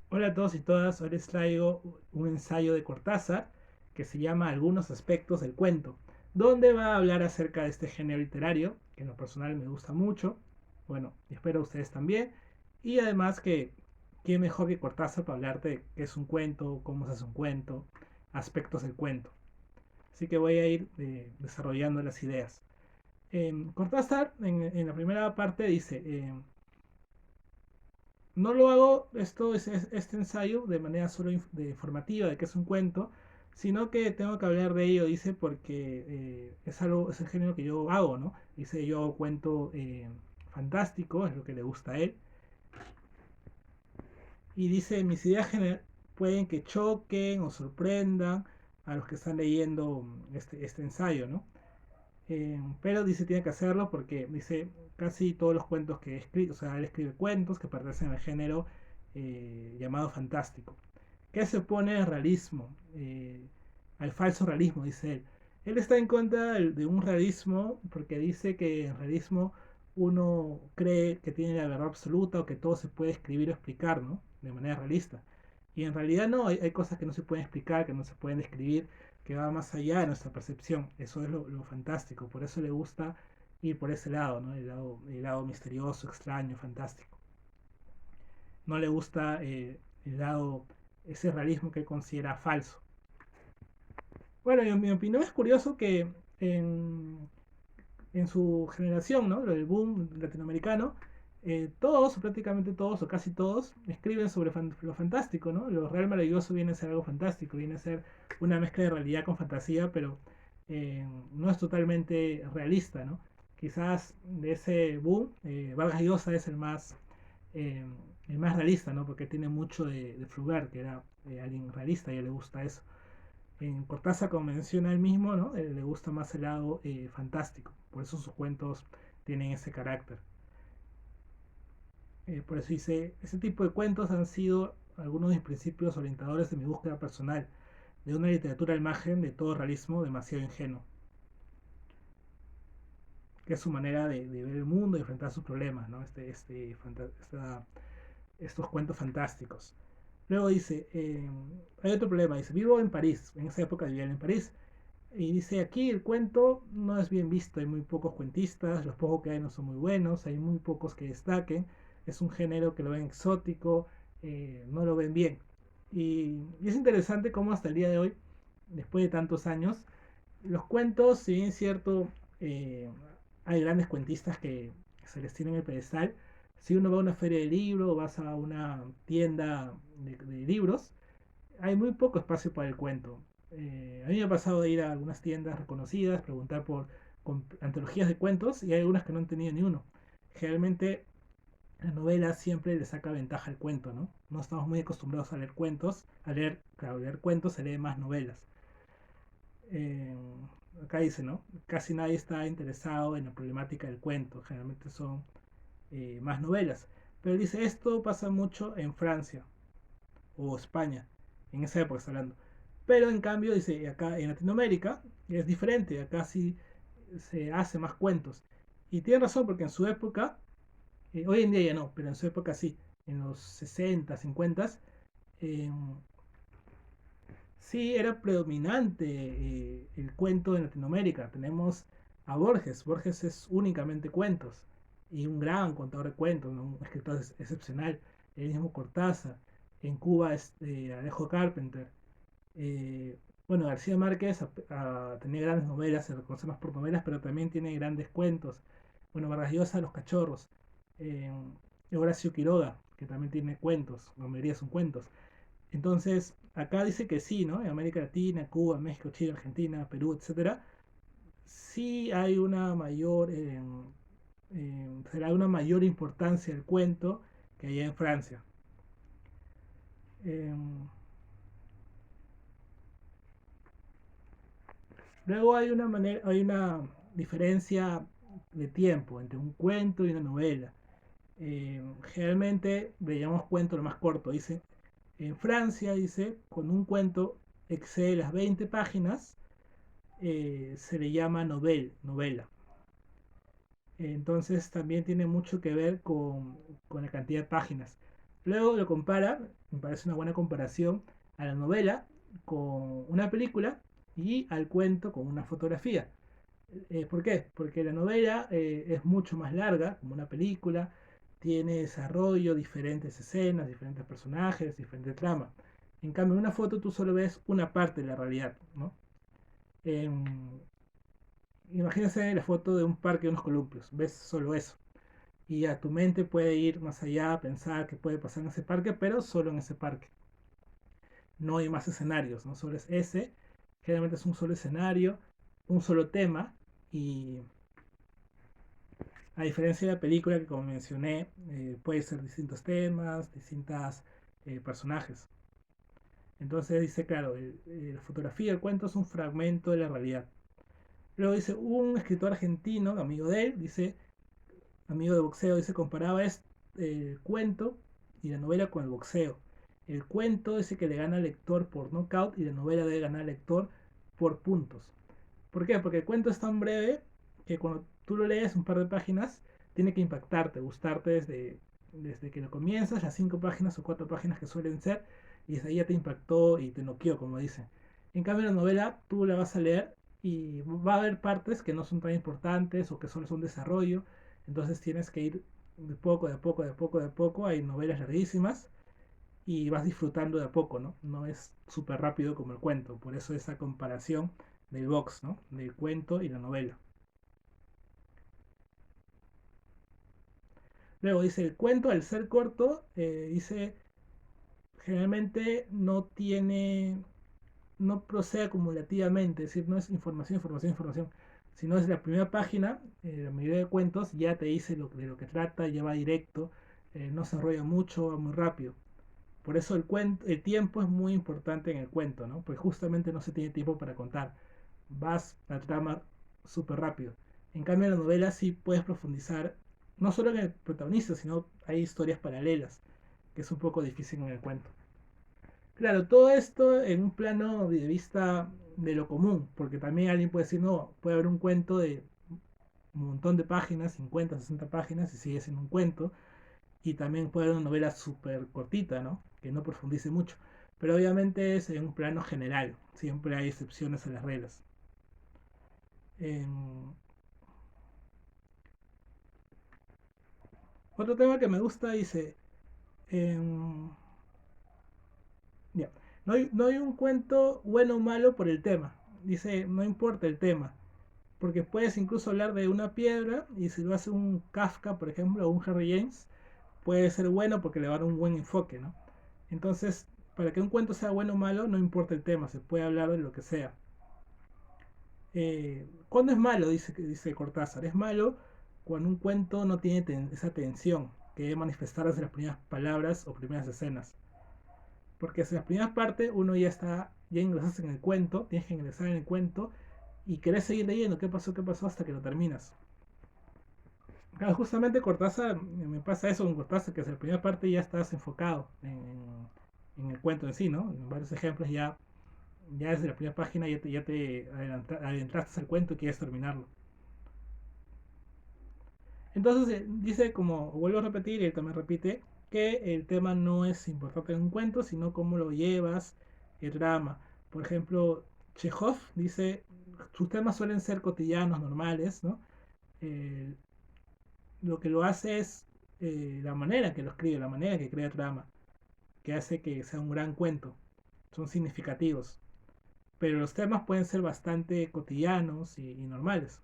Hola a todos y todas, hoy les traigo un ensayo de Cortázar que se llama Algunos aspectos del cuento, donde va a hablar acerca de este género literario, que en lo personal me gusta mucho, bueno, y espero ustedes también, y además que qué mejor que Cortázar para hablarte de qué es un cuento, cómo se hace un cuento, aspectos del cuento. Así que voy a ir desarrollando las ideas. Cortázar en la primera parte dice, no lo hago este ensayo de manera solo de informativa de que es un cuento, sino que tengo que hablar de ello, dice, porque es el género que yo hago, ¿no? Dice, yo hago cuento fantástico, es lo que le gusta a él, y dice, mis ideas pueden que choquen o sorprendan a los que están leyendo este ensayo, ¿no? Pero dice tiene que hacerlo porque dice casi todos los cuentos que escribe, o sea, él escribe cuentos que pertenecen al género llamado fantástico. ¿Qué se opone al realismo? Al falso realismo, dice él. Él está en contra de un realismo porque dice que en realismo uno cree que tiene la verdad absoluta o que todo se puede escribir o explicar, ¿no? De manera realista. Y en realidad no, hay cosas que no se pueden explicar, que no se pueden describir, que va más allá de nuestra percepción. Eso es lo fantástico. Por eso le gusta ir por ese lado, ¿no? El lado misterioso, extraño, fantástico. No le gusta el lado, ese realismo que él considera falso. Bueno, en mi opinión es curioso que en su generación, ¿no? El boom latinoamericano, todos, o prácticamente todos, o casi todos, escriben sobre lo fantástico, ¿no? Lo real maravilloso viene a ser algo fantástico, viene a ser una mezcla de realidad con fantasía, pero no es totalmente realista, ¿no? Quizás de ese boom, Vargas Llosa es eh, el más realista, ¿no? Porque tiene mucho de Flugar, que era alguien realista y a él le gusta eso. En Cortázar, como menciona él mismo, ¿no? Le gusta más el lado fantástico, por eso sus cuentos tienen ese carácter. Por eso dice, ese tipo de cuentos han sido algunos de mis principios orientadores de mi búsqueda personal, de una literatura al margen de todo realismo demasiado ingenuo, que es su manera de ver el mundo y enfrentar sus problemas, ¿no? Estos cuentos fantásticos. Luego dice, hay otro problema, dice, vivo en París, en esa época vivía en París, y dice, aquí el cuento no es bien visto, hay muy pocos cuentistas, los pocos que hay no son muy buenos, hay muy pocos que destaquen, es un género que lo ven exótico, no lo ven bien. Y es interesante cómo hasta el día de hoy, después de tantos años, los cuentos, si bien es cierto, eh, hay grandes cuentistas que se les tiene en el pedestal, si uno va a una feria de libros o vas a una tienda de libros, hay muy poco espacio para el cuento. A mí me ha pasado de ir a algunas tiendas reconocidas, preguntar por antologías de cuentos y hay algunas que no han tenido ni uno. Generalmente la novela siempre le saca ventaja al cuento, ¿no? No estamos muy acostumbrados a leer cuentos, claro, leer cuentos se lee más novelas. Eh, Acá dice, ¿no? Casi nadie está interesado en la problemática del cuento, generalmente son más novelas. Pero dice, esto pasa mucho en Francia o España, en esa época está hablando. Pero en cambio, dice, acá en Latinoamérica es diferente, acá sí se hace más cuentos. Y tiene razón porque en su época, hoy en día ya no, pero en su época sí, en los 60, 50, eh, sí era predominante el cuento en Latinoamérica. Tenemos a Borges, Borges es únicamente cuentos y un gran contador de cuentos, ¿no? Un escritor excepcional, el mismo Cortázar. En Cuba es Alejo Carpenter. Eh, bueno, García Márquez tenía grandes novelas, se reconoce más por novelas, pero también tiene grandes cuentos. Bueno, Vargas Llosa, Los Cachorros. Eh, Horacio Quiroga, que también tiene cuentos, la mayoría son cuentos. Entonces, acá dice que sí, ¿no? En América Latina, Cuba, México, Chile, Argentina, Perú, etcétera, sí hay una mayor, será una mayor importancia el cuento que allá en Francia. Eh, Luego hay una diferencia de tiempo entre un cuento y una novela. Generalmente le llamamos cuento lo más corto. Dice, en Francia, dice, cuando un cuento excede las 20 páginas, se le llama novela. Entonces también tiene mucho que ver con la cantidad de páginas. Luego lo compara, me parece una buena comparación, a la novela con una película y al cuento con una fotografía. ¿Por qué? Porque la novela es mucho más larga, como una película, tiene desarrollo, diferentes escenas, diferentes personajes, diferente trama. En cambio, en una foto tú solo ves una parte de la realidad, ¿no? Imagínense la foto de un parque de unos columpios, ves solo eso. Y a tu mente puede ir más allá, a pensar qué puede pasar en ese parque, pero solo en ese parque. No hay más escenarios, no solo es ese. Generalmente es un solo escenario, un solo tema. Y a diferencia de la película que como mencioné, puede ser distintos temas, distintos personajes. Entonces dice, claro, la fotografía del cuento es un fragmento de la realidad. Luego dice, un escritor argentino, amigo de él, dice, amigo de boxeo, dice, comparaba el cuento y la novela con el boxeo. El cuento dice que le gana al lector por knockout y la novela debe ganar al lector por puntos. ¿Por qué? Porque el cuento es tan breve que cuando tú lo lees un par de páginas, tiene que impactarte, gustarte desde que lo comienzas, las 5 páginas o 4 páginas que suelen ser, y desde ahí ya te impactó y te noqueó, como dicen. En cambio, la novela tú la vas a leer y va a haber partes que no son tan importantes o que solo son desarrollo, entonces tienes que ir de poco, de poco, de poco, de poco. Hay novelas larguísimas y vas disfrutando de a poco, ¿no? No es súper rápido como el cuento, por eso esa comparación del box, ¿no? Del cuento y la novela. Luego dice, el cuento al ser corto, dice, generalmente no tiene, no procede acumulativamente, es decir, no es información, información, información, sino es la primera página, la mayoría de cuentos ya te dice de lo que trata, ya va directo, no se enrolla mucho, va muy rápido. Por eso el tiempo es muy importante en el cuento, ¿no? Pues justamente no se tiene tiempo para contar. Vas a trama súper rápido. En cambio, en la novela sí puedes profundizar, no solo en el protagonista, sino hay historias paralelas, que es un poco difícil en el cuento. Claro, todo esto en un plano de vista de lo común, porque también alguien puede decir, no, puede haber un cuento de un montón de páginas, 50, 60 páginas, y sigue siendo un cuento, y también puede haber una novela súper cortita, ¿no? Que no profundice mucho. Pero obviamente es en un plano general, siempre hay excepciones a las reglas. En- Otro tema que me gusta dice, em, ya, no hay un cuento bueno o malo por el tema. Dice, no importa el tema, porque puedes incluso hablar de una piedra y si lo hace un Kafka, por ejemplo, o un Harry James, puede ser bueno porque le va a dar un buen enfoque, ¿no? Entonces, para que un cuento sea bueno o malo, no importa el tema, se puede hablar de lo que sea. ¿Cuándo es malo? Dice Cortázar. Es malo cuando un cuento no tiene esa tensión que debe manifestar desde las primeras palabras o primeras escenas. Porque desde las primeras partes uno ya ingresas en el cuento, tienes que ingresar en el cuento y querés seguir leyendo qué pasó hasta que lo terminas. Claro, justamente Cortázar, me pasa eso con Cortázar, que desde la primera parte ya estás enfocado en el cuento en sí, ¿no? En varios ejemplos ya desde la primera página ya te adentraste al cuento y quieres terminarlo. Entonces dice, como vuelvo a repetir, y él también repite, que el tema no es importante en un cuento, sino cómo lo llevas, el drama. Por ejemplo, Chekhov dice, sus temas suelen ser cotidianos, normales, ¿no? Eh, lo que lo hace es la manera que lo escribe, la manera que crea trama, que hace que sea un gran cuento. Son significativos. Pero los temas pueden ser bastante cotidianos y normales.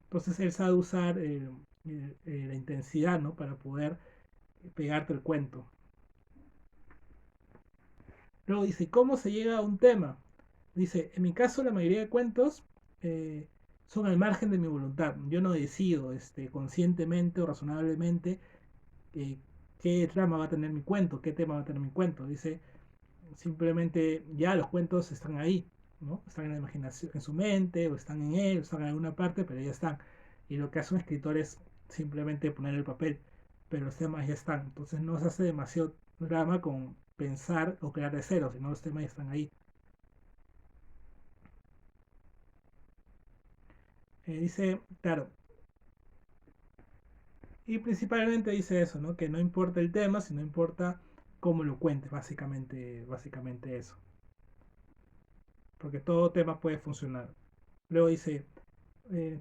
Entonces él sabe usar la intensidad, ¿no? Para poder pegarte el cuento. Luego dice, ¿cómo se llega a un tema? Dice, en mi caso la mayoría de cuentos eh, son al margen de mi voluntad. Yo no decido conscientemente o razonablemente eh, qué trama va a tener mi cuento, qué tema va a tener mi cuento. Dice, simplemente ya los cuentos están ahí, ¿no? Están en la imaginación, en su mente, o están en él, o están en alguna parte, pero ya están. Y lo que hace un escritor es simplemente poner el papel, pero los temas ya están. Entonces no se hace demasiado drama con pensar o crear de cero, sino los temas ya están ahí. Dice, claro, Y principalmente dice eso, ¿no? Que no importa el tema, sino importa cómo lo cuentes, básicamente eso. Porque todo tema puede funcionar. Luego dice,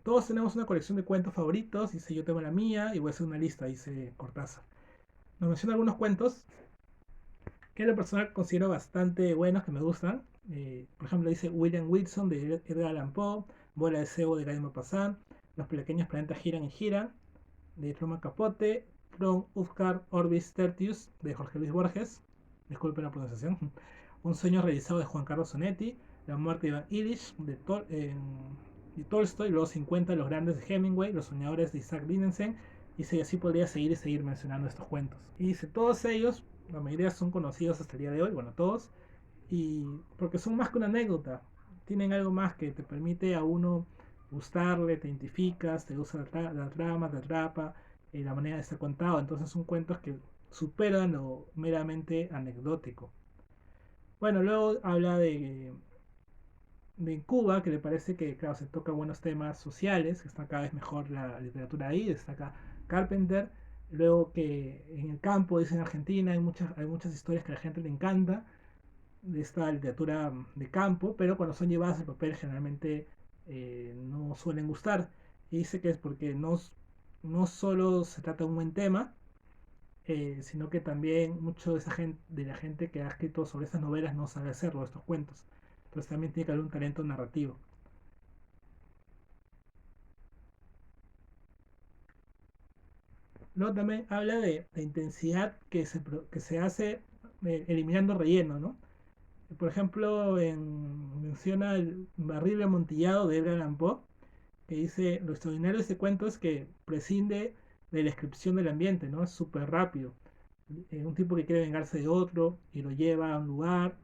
todos tenemos una colección de cuentos favoritos, dice yo tengo la mía y voy a hacer una lista, dice Cortázar. Nos menciona algunos cuentos que en lo personal considero bastante buenos, que me gustan. Por ejemplo, dice William Wilson de Edgar Allan Poe, Bola de Cebo de Guy Maupassant, Los pequeños planetas giran y giran de Truman Capote, From Upstart Orbis Tertius de Jorge Luis Borges, disculpen la pronunciación, Un sueño realizado de Juan Carlos Sonetti, La muerte de Iván Illich de Tolstoy, luego 50 Los grandes de Hemingway, Los soñadores de Isaac Dinesen, y si así podría seguir y seguir mencionando estos cuentos. Y dice, todos ellos, la mayoría son conocidos hasta el día de hoy, bueno, todos, y porque son más que una anécdota, tienen algo más que te permite a uno gustarle, te identificas, te gusta la trama, te atrapa, la manera de estar contado, entonces son cuentos que superan lo meramente anecdótico. Bueno, luego habla de Cuba, que le parece que, claro, se toca buenos temas sociales, que está cada vez mejor la literatura ahí, destaca Carpenter. Luego que en el campo, dice en Argentina, hay muchas historias que a la gente le encanta, de esta literatura de campo, pero cuando son llevadas al papel generalmente no suelen gustar. Y dice que es porque no solo se trata de un buen tema, sino que también mucho de la gente que ha escrito sobre estas novelas no sabe hacerlo, estos cuentos. Entonces también tiene que haber un talento narrativo. Luego también habla de intensidad que se hace eliminando relleno, ¿no? Por ejemplo, menciona el barril amontillado de Edgar Allan Poe, que dice, lo extraordinario de este cuento es que prescinde de la descripción del ambiente, ¿no? Es súper rápido. Un tipo que quiere vengarse de otro y lo lleva a un lugar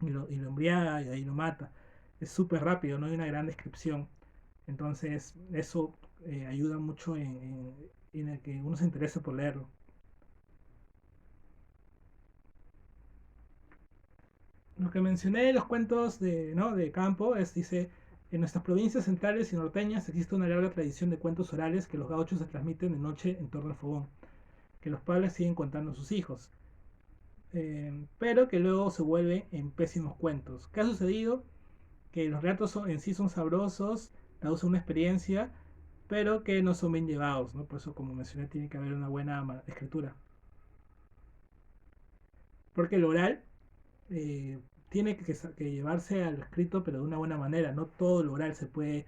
y lo embriaga y ahí lo mata. Es súper rápido, no hay una gran descripción. Entonces, eso ayuda mucho en el que uno se interese por leerlo. Lo que mencioné de los cuentos ¿no? de campo dice, en nuestras provincias centrales y norteñas existe una larga tradición de cuentos orales que los gauchos se transmiten de noche en torno al fogón, que los padres siguen contando a sus hijos, pero que luego se vuelve en pésimos cuentos. ¿Qué ha sucedido? Que los relatos en sí son sabrosos, causan una experiencia, pero que no son bien llevados, ¿no? Por eso, como mencioné, tiene que haber una buena escritura. Porque el oral eh, tiene que llevarse al escrito, pero de una buena manera. No todo lo oral se puede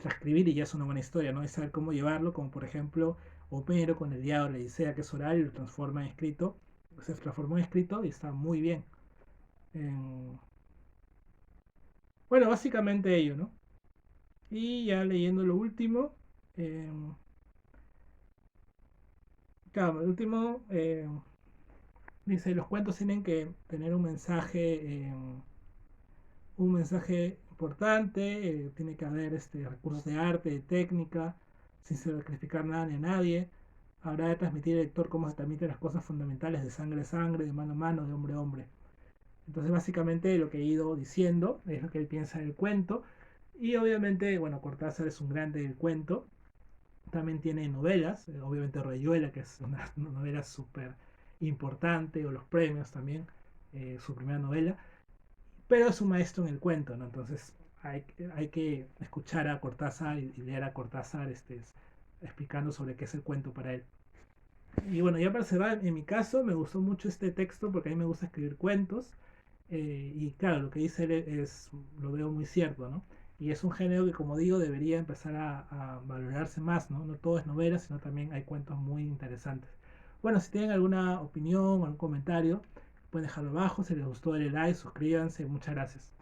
transcribir y ya es una buena historia, ¿no? Es saber cómo llevarlo, como por ejemplo Homero con el Diablo de Odisea, que es oral y lo transforma en escrito. Se transformó en escrito y está muy bien. Bueno, básicamente ello, ¿no? Y ya leyendo lo último, eh, claro, el último dice, los cuentos tienen que tener un mensaje importante, tiene que haber recursos de arte, de técnica, sin sacrificar nada ni a nadie. Habrá de transmitir al lector cómo se transmiten las cosas fundamentales de sangre a sangre, de mano a mano, de hombre a hombre. Entonces básicamente lo que he ido diciendo es lo que él piensa del cuento. Y obviamente, bueno, Cortázar es un grande del cuento. También tiene novelas, obviamente Rayuela, que es una novela súper importante, o los premios también, su primera novela, pero es un maestro en el cuento, ¿no? Entonces hay que escuchar a Cortázar y leer a Cortázar explicando sobre qué es el cuento para él. Y bueno, ya para cerrar, en mi caso me gustó mucho este texto porque a mí me gusta escribir cuentos. Y claro, lo que dice él lo veo muy cierto, ¿no? Y es un género que, como digo, debería empezar a valorarse más, ¿no? No todo es novela, sino también hay cuentos muy interesantes. Bueno, si tienen alguna opinión o algún comentario, pueden dejarlo abajo. Si les gustó, denle like, suscríbanse. Muchas gracias.